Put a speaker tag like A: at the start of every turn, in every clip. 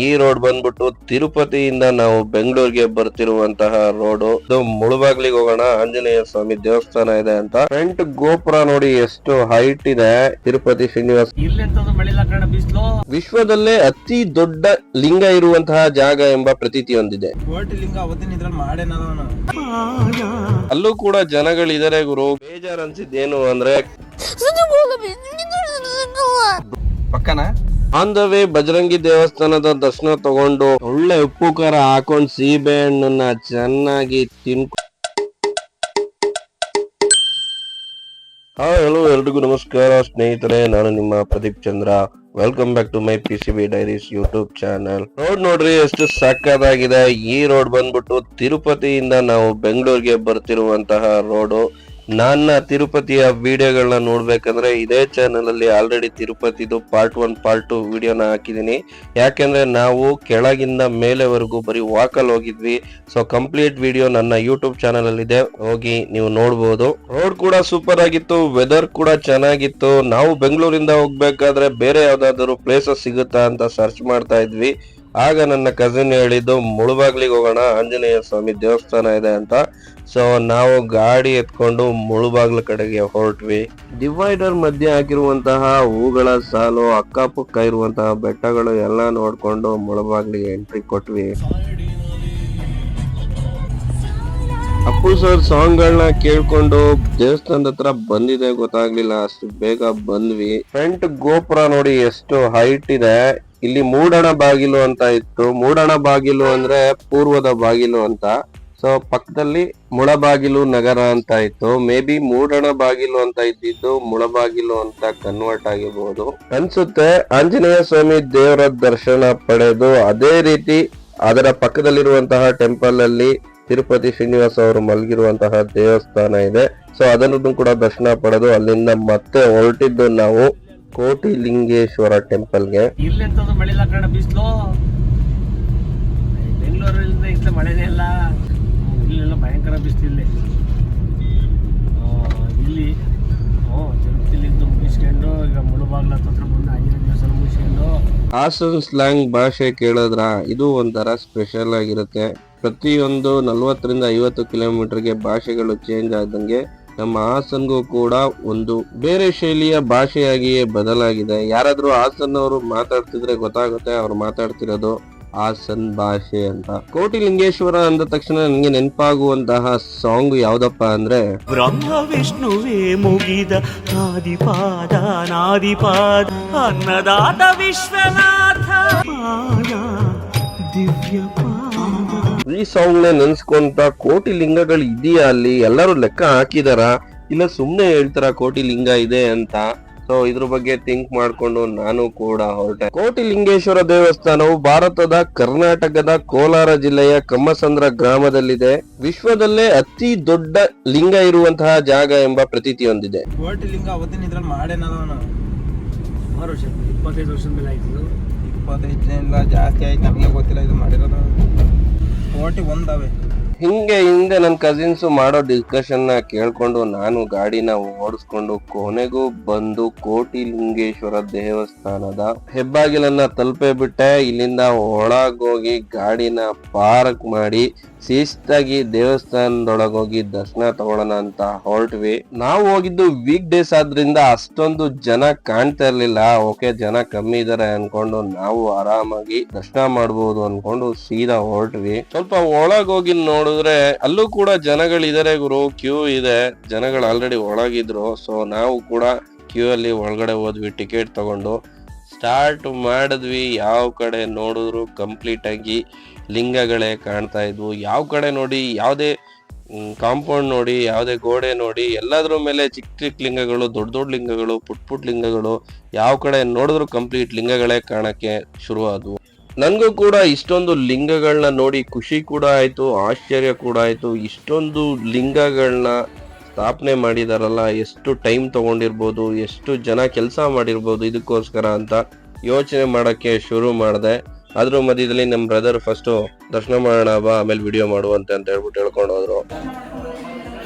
A: ಈ ರೋಡ್ ಬಂದ್ಬಿಟ್ಟು ತಿರುಪತಿಯಿಂದ ನಾವು ಬೆಂಗಳೂರಿಗೆ ಬರ್ತಿರುವಂತಹ ರೋಡ್. ಇದು ಮುಳಬಾಗ್ಲಿಗೆ ಹೋಗೋಣ, ಆಂಜನೇಯ ಸ್ವಾಮಿ ದೇವಸ್ಥಾನ ಇದೆ ಅಂತ. ಫ್ರಂಟ್ ಗೋಪುರ ನೋಡಿ ಎಷ್ಟು ಹೈಟ್ ಇದೆ. ತಿರುಪತಿ ಶ್ರೀನಿವಾಸ ವಿಶ್ವದಲ್ಲೇ ಅತಿ ದೊಡ್ಡ ಲಿಂಗ ಇರುವಂತಹ ಜಾಗ ಎಂಬ ಪ್ರತೀತಿ ಹೊಂದಿದೆ. ಅಲ್ಲೂ ಕೂಡ ಜನಗಳಿದರೆ ಗುರು. ಬೇಜಾರ್ ಅನ್ಸಿದ್ದೇನು ಅಂದ್ರೆ
B: ಪಕ್ಕನ
A: ಆನ್ ದ ವೇ ಬಜರಂಗಿ ದೇವಸ್ಥಾನದ ದರ್ಶನ ತಗೊಂಡು ಒಳ್ಳೆ ಉಪ್ಪು ಖಾರ ಹಾಕೊಂಡ್ ಸೀಬೆ ಹಣ್ಣನ್ನ ಚೆನ್ನಾಗಿ ಹಲೋ ಎಲ್ರಿಗೂ ನಮಸ್ಕಾರ ಸ್ನೇಹಿತರೆ, ನಾನು ನಿಮ್ಮ Pradeep Chandra. Welcome back to my PCB diaries YouTube channel. Road ನೋಡ್ರಿ ಎಷ್ಟು ಸಕ್ಕತ್ತಾಗಿದೆ. ಈ ರೋಡ್ ಬಂದ್ಬಿಟ್ಟು ತಿರುಪತಿಯಿಂದ ನಾವು ಬೆಂಗಳೂರಿಗೆ ಬರ್ತಿರುವಂತಹ ರೋಡು. ನನ್ನ ತಿರುಪತಿಯ ವಿಡಿಯೋಗಳನ್ನ ನೋಡ್ಬೇಕಂದ್ರೆ ಇದೇ ಚಾನಲ್ ಅಲ್ಲಿ ಆಲ್ರೆಡಿ ತಿರುಪತಿದು ಪಾರ್ಟ್ 1 ಪಾರ್ಟ್ 2 ವಿಡಿಯೋನ ಹಾಕಿದೀನಿ. ಯಾಕೆಂದ್ರೆ ನಾವು ಕೆಳಗಿಂದ ಮೇಲೆವರೆಗೂ ಬರೀ ವಾಕಲ್ ಹೋಗಿದ್ವಿ. ಸೊ ಕಂಪ್ಲೀಟ್ ವಿಡಿಯೋ ನನ್ನ ಯೂಟ್ಯೂಬ್ ಚಾನಲ್ ಅಲ್ಲಿ ಇದೆ, ಹೋಗಿ ನೀವು ನೋಡ್ಬೋದು. ರೋಡ್ ಕೂಡ ಸೂಪರ್ ಆಗಿತ್ತು, ವೆದರ್ ಕೂಡ ಚೆನ್ನಾಗಿತ್ತು. ನಾವು ಬೆಂಗಳೂರಿಂದ ಹೋಗ್ಬೇಕಾದ್ರೆ ಬೇರೆ ಯಾವ್ದಾದ್ರು ಪ್ಲೇಸಸ್ ಸಿಗುತ್ತಾ ಅಂತ ಸರ್ಚ್ ಮಾಡ್ತಾ ಇದ್ವಿ. ಆಗ ನನ್ನ ಕಸಿನ್ ಹೇಳಿದ್ದು ಮುಳಬಾಗ್ಲಿಗೆ ಹೋಗೋಣ, ಆಂಜನೇಯ ಸ್ವಾಮಿ ದೇವಸ್ಥಾನ ಇದೆ ಅಂತ. ಸೊ ನಾವು ಗಾಡಿ ಎತ್ಕೊಂಡು ಮುಳಬಾಗ್ಲ ಕಡೆಗೆ ಹೊರಟ್ವಿ. ಡಿವೈಡರ್ ಮಧ್ಯೆ ಹಾಕಿರುವಂತಹ ಹೂಗಳ ಸಾಲು, ಅಕ್ಕಪಕ್ಕ ಇರುವಂತಹ ಬೆಟ್ಟಗಳು ಎಲ್ಲ ನೋಡ್ಕೊಂಡು ಮುಳಬಾಗ್ಲಿಗೆ ಎಂಟ್ರಿ ಕೊಟ್ವಿ. ಅಪ್ಪು ಸರ್ ಸಾಂಗ್ ಗಳನ್ನ ಕೇಳ್ಕೊಂಡು ದೇವಸ್ಥಾನದ ಹತ್ರ ಬಂದಿದೆ, ಗೊತ್ತಾಗ್ಲಿಲ್ಲ, ಅಷ್ಟು ಬೇಗ ಬಂದ್ವಿ. ಫ್ರಂಟ್ ಗೋಪುರ ನೋಡಿ ಎಷ್ಟು ಹೈಟ್ ಇದೆ. ಇಲ್ಲಿ ಮೂಡಣ ಬಾಗಿಲು ಅಂತ ಇತ್ತು. ಮೂಡಣ ಬಾಗಿಲು ಅಂದ್ರೆ ಪೂರ್ವದ ಬಾಗಿಲು ಅಂತ. ಸೊ ಪಕ್ಕದಲ್ಲಿ ಮುಳಬಾಗಿಲು ನಗರ ಅಂತ ಇತ್ತು. ಮೇ ಬಿ ಮೂಡಣ ಬಾಗಿಲು ಅಂತ ಇದ್ದಿದ್ದು ಮುಳಬಾಗಿಲು ಅಂತ ಕನ್ವರ್ಟ್ ಆಗಿರ್ಬೋದು ಅನ್ಸುತ್ತೆ. ಆಂಜನೇಯ ಸ್ವಾಮಿ ದೇವರ ದರ್ಶನ ಪಡೆದು ಅದೇ ರೀತಿ ಅದರ ಪಕ್ಕದಲ್ಲಿರುವಂತಹ ಟೆಂಪಲ್ ಅಲ್ಲಿ ತಿರುಪತಿ ಶ್ರೀನಿವಾಸ ಅವರು ಮಲಗಿರುವಂತಹ ದೇವಸ್ಥಾನ ಇದೆ. ಸೊ ಅದನ್ನು ಕೂಡ ದರ್ಶನ ಪಡೆದು ಅಲ್ಲಿಂದ ಮತ್ತೆ ಹೊರಟಿದ್ದು ನಾವು ಕೋಟಿ ಲಿಂಗೇಶ್ವರ ಟೆಂಪಲ್ಗೆ.
B: ಇಲ್ಲೆಂತದ್ದು ಮಳೆ ಇಲ್ಲ ಕಣ, ಬಿಸಿಲು. ಬೆಂಗಳೂರಿಂದ ಇತ್ತ ಮಳೆನೇ ಇಲ್ಲ, ಇಲ್ಲೆಲ್ಲ ಭಯಂಕರ ಬಿಸಿಲು. ಇಲ್ಲಿ ತಿರುಪತಿಲಿದ್ದು ಮುಗಿಸ್ಕೊಂಡು ಈಗ ಮುಳುಬಾಗ್ಲ ಹತ್ರ ಬಂದು ಆಂಜನೇಯ ದೇವಸ್ಥಾನ ಮುಗಿಸ್ಕೊಂಡು.
A: ಹಾಸನ್ ಸ್ಲ್ಯಾಂಗ್ ಭಾಷೆ ಕೇಳಿದ್ರ ಇದು ಒಂಥರ ಸ್ಪೆಷಲ್ ಆಗಿರುತ್ತೆ. ಪ್ರತಿಯೊಂದು 40 ರಿಂದ 50 ಕಿಲೋಮೀಟರ್ಗೆ ಭಾಷೆಗಳು ಚೇಂಜ್ ಆದಂಗೆ ನಮ್ಮ ಹಾಸನ್ಗೂ ಕೂಡ ಒಂದು ಬೇರೆ ಶೈಲಿಯ ಭಾಷೆಯಾಗಿಯೇ ಬದಲಾಗಿದೆ. ಯಾರಾದ್ರೂ ಹಾಸನ್ ಅವರು ಮಾತಾಡ್ತಿದ್ರೆ ಗೊತ್ತಾಗುತ್ತೆ ಅವ್ರು ಮಾತಾಡ್ತಿರೋದು ಹಾಸನ್ ಭಾಷೆ ಅಂತ. ಕೋಟಿ ಲಿಂಗೇಶ್ವರ ಅಂದ ತಕ್ಷಣ ನನಗೆ ನೆನಪಾಗುವಂತಹ ಸಾಂಗ್ ಯಾವ್ದಪ್ಪ ಅಂದ್ರೆ
C: ಬ್ರಹ್ಮ ವಿಷ್ಣುವೇ ಮುಗಿದ ಆದಿಪಾದ ನಾದಿಪಾದ ಅನ್ನದಾತ ವಿಶ್ವನಾಥ ದಿವ್ಯ.
A: ಈ ಸಾಂಗ್ ನ ನೆನ್ಸ್ಕೊಂತ ಕೋಟಿ ಲಿಂಗಗಳು ಇದೆಯಾ ಅಲ್ಲಿ, ಎಲ್ಲರೂ ಲೆಕ್ಕ ಹಾಕಿದಾರ ಇಲ್ಲ ಸುಮ್ನೆ ಹೇಳ್ತಾರ ಕೋಟಿ ಲಿಂಗ ಇದೆ ಅಂತ. ಸೊ ಇದ್ರ ಬಗ್ಗೆ ಥಿಂಕ್ ಮಾಡ್ಕೊಂಡು ನಾನು ಕೂಡ ಹೊರಟೆ. ಕೋಟಿ ಲಿಂಗೇಶ್ವರ ದೇವಸ್ಥಾನವು ಭಾರತದ ಕರ್ನಾಟಕದ ಕೋಲಾರ ಜಿಲ್ಲೆಯ ಕಮ್ಮಸಂದ್ರ ಗ್ರಾಮದಲ್ಲಿದೆ. ವಿಶ್ವದಲ್ಲೇ ಅತಿ ದೊಡ್ಡ ಲಿಂಗ ಇರುವಂತಹ ಜಾಗ ಎಂಬ ಪ್ರತೀತಿ ಹೊಂದಿದೆ.
B: ಕೋಟಿ ಲಿಂಗ ಅವತ್ತಿನ ಇದ್ರಲ್ಲಿ ಮಾಡೇನಲ್ಲ, 25 ವರ್ಷದ ಮೇಲೆ ಆಯ್ತು. 25 ಜಾಸ್ತಿ ಆಯ್ತು, ನಮಗೆ ಗೊತ್ತಿಲ್ಲ ಇದು ಮಾಡಿರೋದು. ಕೋಟಿ ಒಂದವೆ.
A: ಹಿಂಗೆ ಹಿಂದೆ ನನ್ನ ಕಸಿನ್ಸ್ ಮಾಡೋ ಡಿಸ್ಕಷನ್ ನ ಕೇಳ್ಕೊಂಡು ನಾನು ಗಾಡಿನ ಓಡಿಸ್ಕೊಂಡು ಕೊನೆಗೂ ಬಂದು ಕೋಟಿ ಲಿಂಗೇಶ್ವರ ದೇವಸ್ಥಾನದ ಹೆಬ್ಬಾಗಿಲನ್ನ ತಲುಪೇ ಬಿಟ್ಟೆ. ಇಲ್ಲಿಂದ ಒಳಗೋಗಿ ಗಾಡಿನ ಪಾರ್ಕ್ ಮಾಡಿ ಶಿಸ್ತಾಗಿ ದೇವಸ್ಥಾನದೊಳಗೋಗಿ ದರ್ಶನ ತಗೊಳ್ಳೋಣ ಅಂತ ಹೊರಟ್ವಿ. ನಾವು ಹೋಗಿದ್ದು ವೀಕ್ ಡೇಸ್ ಆದ್ರಿಂದ ಅಷ್ಟೊಂದು ಜನ ಕಾಣ್ತಾ ಇರ್ಲಿಲ್ಲ. ಓಕೆ, ಜನ ಕಮ್ಮಿ ಇದಾರೆ ಅನ್ಕೊಂಡು ನಾವು ಆರಾಮಾಗಿ ದರ್ಶನ ಮಾಡ್ಬೋದು ಅನ್ಕೊಂಡು ಸೀದಾ ಹೊರಟ್ವಿ. ಸ್ವಲ್ಪ ಒಳಗೋಗಿ ನೋಡಿದ್ರೆ ಅಲ್ಲೂ ಕೂಡ ಜನಗಳಿದಾರೆ ಗುರು, ಕ್ಯೂ ಇದೆ, ಜನಗಳು ಆಲ್ರೆಡಿ ಒಳಗಿದ್ರು. ಸೊ ನಾವು ಕೂಡ ಕ್ಯೂ ಅಲ್ಲಿ ಒಳಗಡೆ ಹೋದ್ವಿ, ಟಿಕೆಟ್ ತಗೊಂಡು ಸ್ಟಾರ್ಟ್ ಮಾಡಿದ್ವಿ. ಯಾವ ಕಡೆ ನೋಡಿದ್ರು ಕಂಪ್ಲೀಟ್ ಆಗಿ ಲಿಂಗಗಳೇ ಕಾಣ್ತಾ ಇದ್ವು. ಯಾವ ಕಡೆ ನೋಡಿ, ಯಾವುದೇ ಕಾಂಪೌಂಡ್ ನೋಡಿ, ಯಾವುದೇ ಗೋಡೆ ನೋಡಿ, ಎಲ್ಲದ್ರ ಮೇಲೆ ಚಿಕ್ಕ ಚಿಕ್ಕ ಲಿಂಗಗಳು, ದೊಡ್ಡ ದೊಡ್ಡ ಲಿಂಗಗಳು, ಪುಟ್ ಲಿಂಗಗಳು, ಯಾವ ಕಡೆ ನೋಡಿದ್ರು ಕಂಪ್ಲೀಟ್ ಲಿಂಗಗಳೇ ಕಾಣಕ್ಕೆ ಶುರುವಾದವು. ನನ್ಗೂ ಕೂಡ ಇಷ್ಟೊಂದು ಲಿಂಗಗಳನ್ನ ನೋಡಿ ಖುಷಿ ಕೂಡ ಆಯ್ತು, ಆಶ್ಚರ್ಯ ಕೂಡ ಆಯ್ತು. ಇಷ್ಟೊಂದು ಲಿಂಗಗಳನ್ನ ಸ್ಥಾಪನೆ ಮಾಡಿದಾರಲ್ಲ, ಎಷ್ಟು ಟೈಮ್ ತಗೊಂಡಿರ್ಬೋದು, ಎಷ್ಟು ಜನ ಕೆಲಸ ಮಾಡಿರ್ಬೋದು ಇದಕ್ಕೋಸ್ಕರ ಅಂತ ಯೋಚನೆ ಮಾಡಕ್ಕೆ ಶುರು ಮಾಡಿದೆ. ಅದ್ರ ಮಧ್ಯದಲ್ಲಿ ನಮ್ಮ ಬ್ರದರ್ ಫಸ್ಟ್ ದರ್ಶನ ಮಾಡೋಣ ಬಾ, ಆಮೇಲೆ ವಿಡಿಯೋ ಮಾಡುವಂತೆ ಅಂತ ಹೇಳ್ಬಿಟ್ಟು ಹೇಳ್ಕೊಂಡು ಹೋದ್ರು.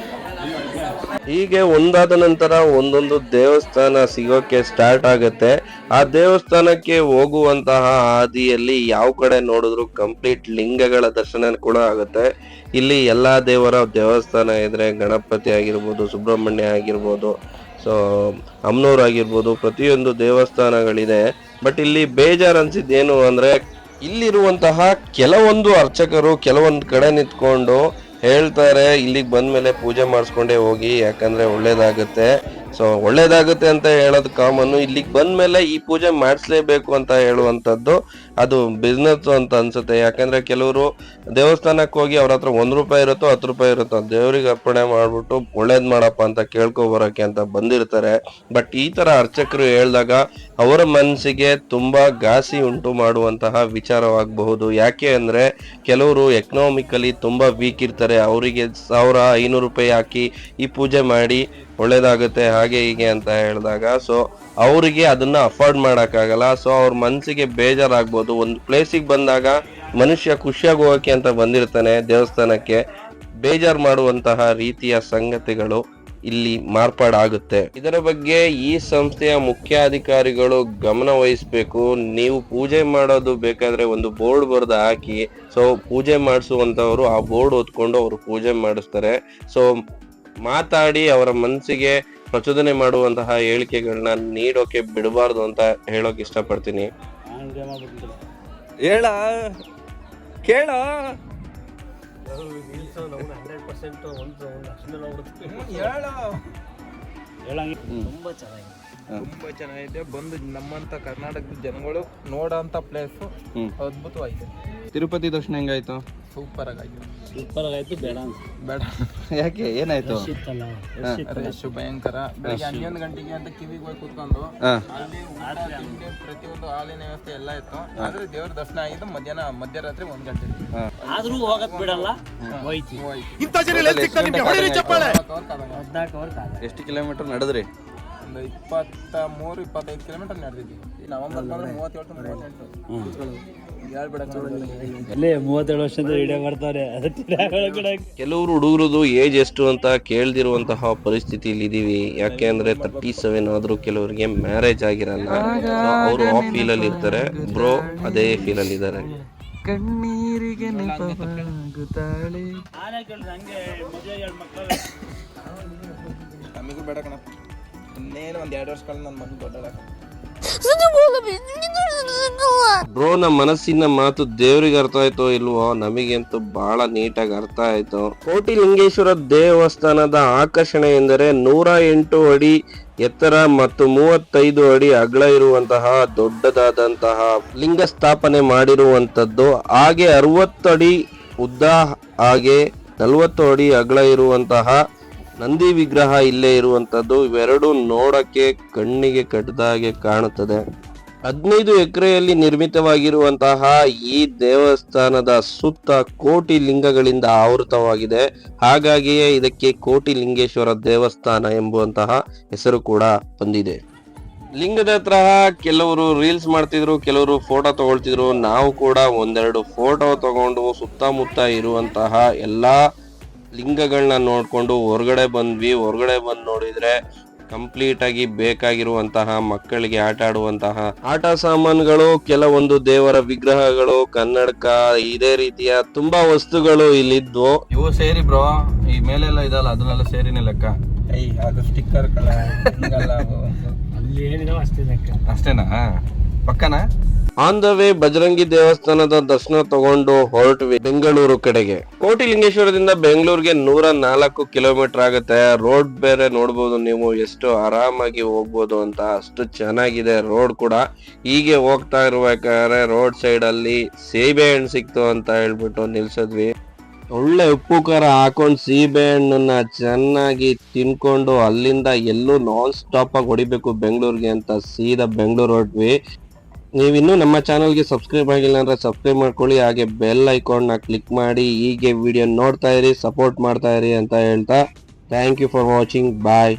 A: ಹೀಗೆ ಒಂದಾದ ನಂತರ ಒಂದೊಂದು ದೇವಸ್ಥಾನ ಸಿಗೋಕೆ ಸ್ಟಾರ್ಟ್ ಆಗುತ್ತೆ. ಆ ದೇವಸ್ಥಾನಕ್ಕೆ ಹೋಗುವಂತಹ ಹಾದಿಯಲ್ಲಿ ಯಾವ ಕಡೆ ನೋಡಿದ್ರು ಕಂಪ್ಲೀಟ್ ಲಿಂಗಗಳ ದರ್ಶನ ಕೂಡ ಆಗುತ್ತೆ. ಇಲ್ಲಿ ಎಲ್ಲಾ ದೇವರ ದೇವಸ್ಥಾನ ಇದ್ರೆ ಗಣಪತಿ ಆಗಿರ್ಬೋದು, ಸುಬ್ರಹ್ಮಣ್ಯ ಆಗಿರ್ಬೋದು, ಸೊ ಅಮ್ನೂರ್ ಆಗಿರ್ಬೋದು, ಪ್ರತಿಯೊಂದು ದೇವಸ್ಥಾನಗಳಿದೆ. ಬಟ್ ಇಲ್ಲಿ ಬೇಜಾರು ಅನ್ಸಿದ್ದೇನು ಅಂದ್ರೆ ಇಲ್ಲಿರುವಂತಹ ಕೆಲವೊಂದು ಅರ್ಚಕರು ಕೆಲವೊಂದು ಕಡೆ ನಿಂತ್ಕೊಂಡು ಹೇಳ್ತಾರೆ ಇಲ್ಲಿಗೆ ಬಂದ್ಮೇಲೆ ಪೂಜೆ ಮಾಡಿಸ್ಕೊಂಡೇ ಹೋಗಿ, ಯಾಕಂದ್ರೆ ಒಳ್ಳೇದಾಗುತ್ತೆ. ಸೊ ಒಳ್ಳೇದಾಗುತ್ತೆ ಅಂತ ಹೇಳೋದು ಕಾಮನ್ನು. ಇಲ್ಲಿಗೆ ಬಂದ್ಮೇಲೆ ಈ ಪೂಜೆ ಮಾಡಿಸ್ಲೇಬೇಕು ಅಂತ ಹೇಳುವಂಥದ್ದು ಅದು ಬಿಸ್ನೆಸ್ ಅಂತ ಅನ್ಸುತ್ತೆ. ಯಾಕಂದ್ರೆ ಕೆಲವರು ದೇವಸ್ಥಾನಕ್ಕೆ ಹೋಗಿ ಅವ್ರ ಹತ್ರ ₹1 ಇರುತ್ತೋ ₹10 ಇರುತ್ತೋ ದೇವ್ರಿಗೆ ಅರ್ಪಣೆ ಮಾಡ್ಬಿಟ್ಟು ಒಳ್ಳೇದ್ ಮಾಡಪ್ಪ ಅಂತ ಕೇಳ್ಕೊಬರಕ್ಕೆ ಅಂತ ಬಂದಿರ್ತಾರೆ. ಬಟ್ ಈ ತರ ಅರ್ಚಕರು ಹೇಳಿದಾಗ ಅವರ ಮನಸ್ಸಿಗೆ ತುಂಬಾ ಘಾಸಿ ಉಂಟು ಮಾಡುವಂತಹ ವಿಚಾರವಾಗಬಹುದು. ಯಾಕೆ ಅಂದ್ರೆ ಕೆಲವರು ಎಕನಾಮಿಕಲಿ ತುಂಬಾ ವೀಕ್ ಇರ್ತಾರೆ. ಅವರಿಗೆ ₹1,500 ಹಾಕಿ ಈ ಪೂಜೆ ಮಾಡಿ ಒಳ್ಳೇದಾಗುತ್ತೆ ಹಾಗೆ ಹೀಗೆ ಅಂತ ಹೇಳಿದಾಗ ಸೊ ಅವರಿಗೆ ಅದನ್ನ ಅಫೋರ್ಡ್ ಮಾಡಕ್ಕಾಗಲ್ಲ. ಸೊ ಅವ್ರ ಮನ್ಸಿಗೆ ಬೇಜಾರಾಗ್ಬೋದು. ಒಂದು ಪ್ಲೇಸಿಗೆ ಬಂದಾಗ ಮನುಷ್ಯ ಖುಷಿಯಾಗಿ ಹೋಗಕ್ಕೆ ಅಂತ ಬಂದಿರ್ತಾನೆ, ದೇವಸ್ಥಾನಕ್ಕೆ ಬೇಜಾರು ಮಾಡುವಂತಹ ರೀತಿಯ ಸಂಗತಿಗಳು ಇಲ್ಲಿ ಮಾರ್ಪಾಡಾಗುತ್ತೆ. ಇದರ ಬಗ್ಗೆ ಈ ಸಂಸ್ಥೆಯ ಮುಖ್ಯಾಧಿಕಾರಿಗಳು ಗಮನ ವಹಿಸ್ಬೇಕು. ನೀವು ಪೂಜೆ ಮಾಡೋದು ಬೇಕಾದ್ರೆ ಒಂದು ಬೋರ್ಡ್ ಬರೆದು ಹಾಕಿ, ಸೊ ಪೂಜೆ ಮಾಡಿಸುವಂತವರು ಆ ಬೋರ್ಡ್ ಓದ್ಕೊಂಡು ಅವರು ಪೂಜೆ ಮಾಡಿಸ್ತಾರೆ. ಸೊ ಮಾತಾಡಿ ಅವರ ಮನಸ್ಸಿಗೆ ಪ್ರಚೋದನೆ ಮಾಡುವಂತಹ ಹೇಳಿಕೆಗಳನ್ನ ನೀಡೋಕೆ ಬಿಡಬಾರ್ದು ಅಂತ ಹೇಳೋಕೆ ಇಷ್ಟಪಡ್ತೀನಿ.
B: ಹೇಳ ಕೇಳ ತುಂಬಾ ಚೆನ್ನಾಗಿದೆ. ಬಂದು ನಮ್ಮಂತ ಕರ್ನಾಟಕದ ಜನಗಳು ನೋಡೋಂತ ಪ್ಲೇಸ್ ಅದ್ಭುತವಾಗಿದೆ.
D: ತಿರುಪತಿ ದರ್ಶನ ಹೆಂಗಾಯ್ತು?
B: ಸೂಪರ್ ಆಗಾಯ್ತು.
D: ಬೇಡ ಯಾಕೆ, ಏನಾಯ್ತು?
B: ರಶ್ ಭಯಂಕರ. ಬೆಳಿಗ್ಗೆ 11 ಗಂಟೆಗೆ ಅಂತ ಕಿವಿಗೆ ಹೋಗಿ ಕೂತ್ಕೊಂಡು ಅಲ್ಲಿ ಊಟ ತಿಂಡಿ ಪ್ರತಿಯೊಂದು ಹಾಲಿನ ವ್ಯವಸ್ಥೆ ಎಲ್ಲ ಇತ್ತು. ಆದ್ರೆ ದೇವ್ರ ದರ್ಶನ ಆಗಿದ್ದು ಮಧ್ಯರಾತ್ರಿ 1 ಗಂಟೆ.
C: ಆದ್ರೂ ಹೋಗಕ್ ಬಿಡಲ್ಲ.
D: ಎಷ್ಟು ಕಿಲೋಮೀಟರ್ ನಡೆದ್ರಿ?
B: ಒಂದು 23-25 ಕಿಲೋಮೀಟರ್ ನಡೆದಿದ್ವಿ. ನವೆಂಬರ್ 37-38
C: 37 ವರ್ಷದ ವಿಡಿಯೋ ಮಾಡ್ತಾರೆ.
A: ಕೆಲವರು ಹುಡುಗರದು ಏಜ್ ಎಷ್ಟು ಅಂತ ಕೇಳ್ದಿರುವಂತಹ ಪರಿಸ್ಥಿತಿಯಲ್ಲಿ ಇದೀವಿ. ಯಾಕೆ ಅಂದ್ರೆ 37 ಆದ್ರೂ ಕೆಲವರಿಗೆ ಮ್ಯಾರೇಜ್ ಆಗಿರಲ್ಲ. ಅವರು ಆ ಫೀಲ್ ಅಲ್ಲಿ ಇರ್ತಾರೆ. ಬ್ರೋ ಅದೇ ಫೀಲ್ ಅಲ್ಲಿ ಇದ್ದಾರೆ.
D: ಕಣ್ಣೀರಿಗೆ
B: ನಮಗೂ ಬೇಡ ಕಣಪ್ಪ. ಇನ್ನೇನು ಒಂದ್ 2 ವರ್ಷ ನನ್ನ ಮಗು ದೊಡ್ಡ
A: ಬ್ರೋನ ಮನಸ್ಸಿನ ಮಾತು ದೇವ್ರಿಗೆ ಅರ್ಥ ಆಯ್ತೋ ಇಲ್ವೋ, ನಮಗಂತೂ ಬಹಳ ನೀಟಾಗಿ ಅರ್ಥ ಆಯ್ತು. ಕೋಟಿಲಿಂಗೇಶ್ವರ ದೇವಸ್ಥಾನದ ಆಕರ್ಷಣೆ ಎಂದರೆ 108 ಅಡಿ ಎತ್ತರ ಮತ್ತು 35 ಅಡಿ ಅಗಲ ಇರುವಂತಹ ದೊಡ್ಡದಾದಂತಹ ಲಿಂಗ ಸ್ಥಾಪನೆ ಮಾಡಿರುವಂತದ್ದು. ಹಾಗೆ 60 ಅಡಿ ಉದ್ದ ಹಾಗೆ 40 ಅಡಿ ಅಗಲ ಇರುವಂತಹ ನಂದಿ ವಿಗ್ರಹ ಇಲ್ಲೇ ಇರುವಂತದ್ದು. ಇವೆರಡು ನೋಡಕ್ಕೆ ಕಣ್ಣಿಗೆ ಕಟ್ಟದಾಗೆ ಕಾಣುತ್ತದೆ. 15 ಎಕರೆಯಲ್ಲಿ ನಿರ್ಮಿತವಾಗಿರುವಂತಹ ಈ ದೇವಸ್ಥಾನದ ಸುತ್ತ ಕೋಟಿ ಲಿಂಗಗಳಿಂದ ಆವೃತವಾಗಿದೆ. ಹಾಗಾಗಿಯೇ ಇದಕ್ಕೆ ಕೋಟಿಲಿಂಗೇಶ್ವರ ದೇವಸ್ಥಾನ ಎಂಬುವಂತಹ ಹೆಸರು ಕೂಡ ಬಂದಿದೆ. ಲಿಂಗದ ಹತ್ರ ಕೆಲವರು ರೀಲ್ಸ್ ಮಾಡ್ತಿದ್ರು, ಕೆಲವರು ಫೋಟೋ ತಗೊಳ್ತಿದ್ರು. ನಾವು ಕೂಡ ಒಂದೆರಡು ಫೋಟೋ ತಗೊಂಡು ಸುತ್ತಮುತ್ತ ಇರುವಂತಹ ಎಲ್ಲಾ ಲಿಂಗಗಳನ್ನ ನೋಡ್ಕೊಂಡು ಹೊರಗಡೆ ಬಂದ್ವಿ. ಹೊರಗಡೆ ಬಂದು ನೋಡಿದ್ರೆ ಕಂಪ್ಲೀಟ್ ಆಗಿ ಬೇಕಾಗಿರುವಂತಹ ಮಕ್ಕಳಿಗೆ ಆಟ ಆಡುವಂತಹ ಆಟ ಸಾಮಾನುಗಳು, ಕೆಲವೊಂದು ದೇವರ ವಿಗ್ರಹಗಳು, ಕನ್ನಡಕ, ಇದೇ ರೀತಿಯ ತುಂಬಾ ವಸ್ತುಗಳು ಇಲ್ಲಿದ್ವು.
D: ಇವು ಸೇರಿ ಬ್ರೋ, ಈ ಮೇಲೆಲ್ಲ ಇದಲ್ಲ ಅದನ್ನೆಲ್ಲ ಸೇರಿನೇ ಲೆಕ್ಕ.
B: ಅದು ಸ್ಟಿಕ್ಕರ್
C: ಅಲ್ಲಿ ಏನಿದಾವ ಅಷ್ಟೇ ಲೆಕ್ಕ.
D: ಅಷ್ಟೇನಾ? ಪಕ್ಕನಾ?
A: ಆನ್ ದ ವೇ ಬಜರಂಗಿ ದೇವಸ್ಥಾನದ ದರ್ಶನ ತಗೊಂಡು ಹೊರಟ್ವಿ ಬೆಂಗಳೂರು ಕಡೆಗೆ. ಕೋಟಿಲಿಂಗೇಶ್ವರದಿಂದ ಬೆಂಗಳೂರಿಗೆ 104 ಕಿಲೋಮೀಟರ್ ಆಗುತ್ತೆ. ರೋಡ್ ಬೇರೆ ನೋಡ್ಬೋದು ನೀವು, ಎಷ್ಟು ಆರಾಮಾಗಿ ಹೋಗ್ಬೋದು ಅಂತ, ಅಷ್ಟು ಚೆನ್ನಾಗಿದೆ ರೋಡ್ ಕೂಡ. ಹೀಗೆ ಹೋಗ್ತಾ ಇರ್ಬೇಕಾದ್ರೆ ರೋಡ್ ಸೈಡ್ ಅಲ್ಲಿ ಸೇಬೆ ಹಣ್ಣು ಸಿಕ್ತು ಅಂತ ಹೇಳ್ಬಿಟ್ಟು ನಿಲ್ಸಿದ್ವಿ. ಒಳ್ಳೆ ಉಪ್ಪು ಖಾರ ಹಾಕೊಂಡು ಸೀಬೆ ಹಣ್ಣನ್ನ ಚೆನ್ನಾಗಿ ತಿನ್ಕೊಂಡು ಅಲ್ಲಿಂದ ಎಲ್ಲೂ ನಾನ್ ಸ್ಟಾಪ್ ಆಗಿ ಹೊಡಿಬೇಕು ಬೆಂಗಳೂರಿಗೆ ಅಂತ ಸೀದಾ ಬೆಂಗಳೂರು ಹೊರಟ್ವಿ. ನೀವಿನ್ನೂ ನಮ್ಮ ಚಾನಲ್ಗೆ ಸಬ್ಸ್ಕ್ರೈಬ್ ಆಗಿಲ್ಲ ಅಂದ್ರೆ ಸಬ್ಸ್ಕ್ರೈಬ್ ಮಾಡ್ಕೊಳ್ಳಿ, ಹಾಗೆ ಬೆಲ್ ಐಕಾನ್ನ ಕ್ಲಿಕ್ ಮಾಡಿ ಹೀಗೆ ವಿಡಿಯೋ ನೋಡ್ತಾ ಇರಿ, ಸಪೋರ್ಟ್ ಮಾಡ್ತಾ ಇರಿ ಅಂತ ಹೇಳ್ತಾ thank you for watching. Bye.